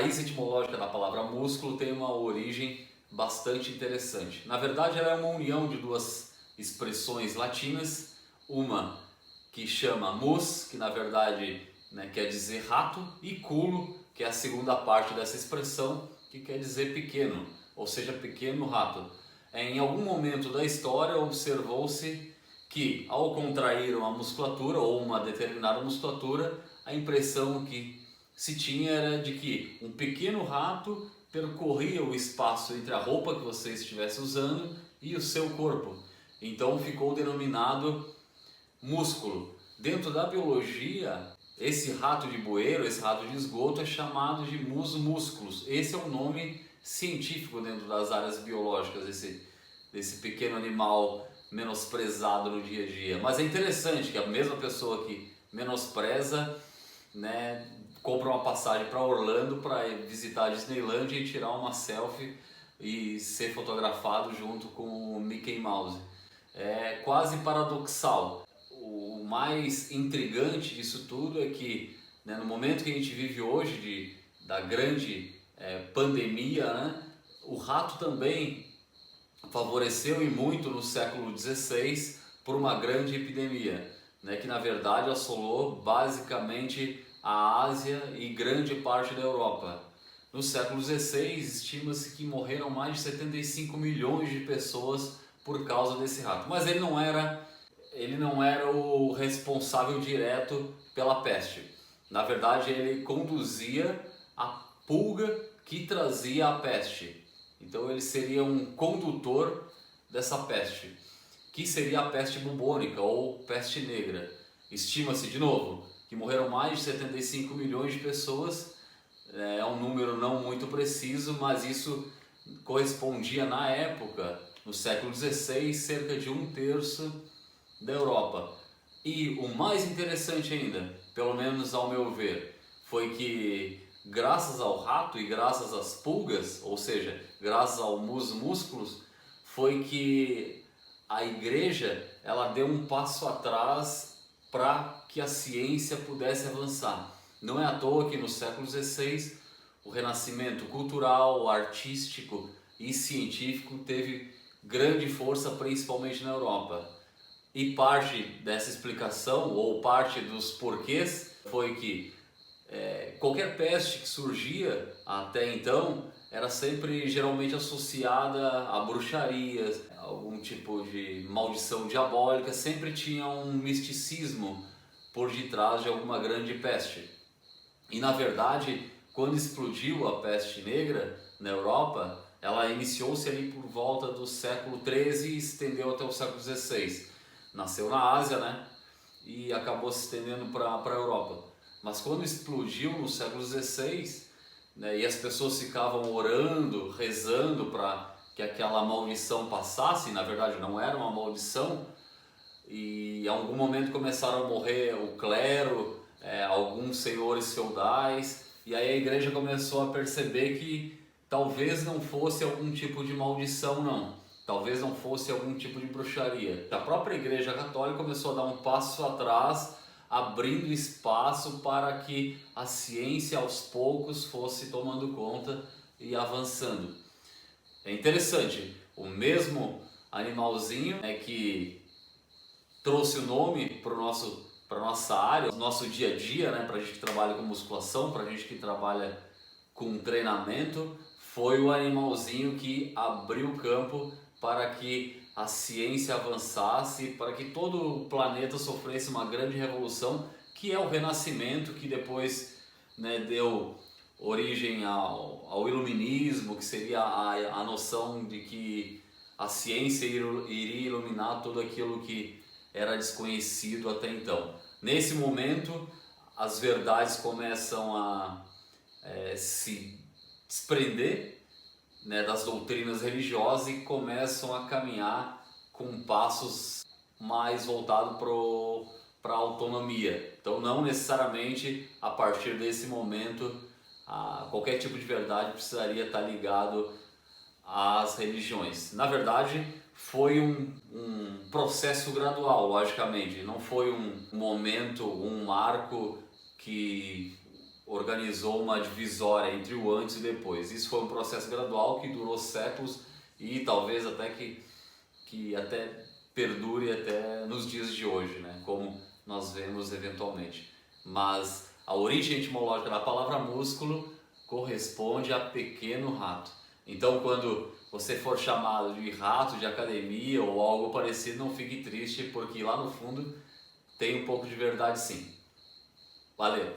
raiz etimológica da palavra músculo tem uma origem bastante interessante. Na verdade, ela é uma união de duas expressões latinas, uma que chama mus, que na verdade, né, quer dizer rato, e culo, que é a segunda parte dessa expressão, que quer dizer pequeno, ou seja, pequeno rato. Em algum momento da história observou-se que, ao contrair uma musculatura ou uma determinada musculatura, a impressão que se tinha era de que um pequeno rato percorria o espaço entre a roupa que você estivesse usando e o seu corpo. Então ficou denominado músculo. Dentro da biologia, esse rato de bueiro, esse rato de esgoto é chamado de mus musculus. Esse é o nome científico dentro das áreas biológicas desse pequeno animal menosprezado no dia a dia. Mas é interessante que a mesma pessoa que menospreza, né, compra uma passagem para Orlando para visitar a Disneylandia e tirar uma selfie e ser fotografado junto com o Mickey Mouse. É quase paradoxal. O mais intrigante disso tudo é que, né, no momento que a gente vive hoje da grande pandemia, né, o rato também favoreceu e muito no século XVI por uma grande epidemia, né, que na verdade assolou basicamente a Ásia e grande parte da Europa. No século XVI, estima-se que morreram mais de 75 milhões de pessoas por causa desse rato. Mas ele não era o responsável direto pela peste. Na verdade, ele conduzia a pulga que trazia a peste. Então ele seria um condutor dessa peste, que seria a peste bubônica ou peste negra. Estima-se, de novo, que morreram mais de 75 milhões de pessoas. É um número não muito preciso, mas isso correspondia na época, no século XVI, cerca de 1/3 da Europa. E o mais interessante ainda, pelo menos ao meu ver, foi que graças ao rato e graças às pulgas, ou seja, graças ao mus músculos, foi que a igreja ela deu um passo atrás para que a ciência pudesse avançar. Não é à toa que no século XVI o renascimento cultural, artístico e científico teve grande força, principalmente na Europa. E parte dessa explicação, ou parte dos porquês, foi que qualquer peste que surgia até então era sempre geralmente associada a bruxarias, algum tipo de maldição diabólica, sempre tinha um misticismo por detrás de alguma grande peste. E na verdade, quando explodiu a peste negra na Europa, ela iniciou-se ali por volta do século XIII e se estendeu até o século XVI. Nasceu na Ásia, né? E acabou se estendendo para a Europa. Mas quando explodiu no século XVI, né, e as pessoas ficavam orando, rezando para que aquela maldição passasse, na verdade não era uma maldição, e em algum momento começaram a morrer o clero, alguns senhores feudais, e aí a igreja começou a perceber que talvez não fosse algum tipo de maldição, não. Talvez não fosse algum tipo de bruxaria. A própria Igreja Católica começou a dar um passo atrás, abrindo espaço para que a ciência aos poucos fosse tomando conta e avançando. É interessante, o mesmo animalzinho que trouxe o nome para nossa área, nosso dia a dia, né, para a gente que trabalha com musculação, para a gente que trabalha com treinamento, foi o animalzinho que abriu o campo para que a ciência avançasse, para que todo o planeta sofresse uma grande revolução, que é o Renascimento, que depois, né, deu origem ao iluminismo, que seria a noção de que a ciência iria iluminar tudo aquilo que era desconhecido até então. Nesse momento, as verdades começam a se desprender, né, das doutrinas religiosas e começam a caminhar com passos mais voltados para a autonomia. Então, não necessariamente a partir desse momento qualquer tipo de verdade precisaria estar ligado às religiões. Na verdade, foi um processo gradual, logicamente. Não foi um momento, um marco que organizou uma divisória entre o antes e depois. Isso foi um processo gradual que durou séculos e talvez até que até perdure até nos dias de hoje, né? Como nós vemos eventualmente. Mas a origem etimológica da palavra músculo corresponde a pequeno rato. Então, quando você for chamado de rato de academia ou algo parecido, não fique triste, porque lá no fundo tem um pouco de verdade sim. Valeu!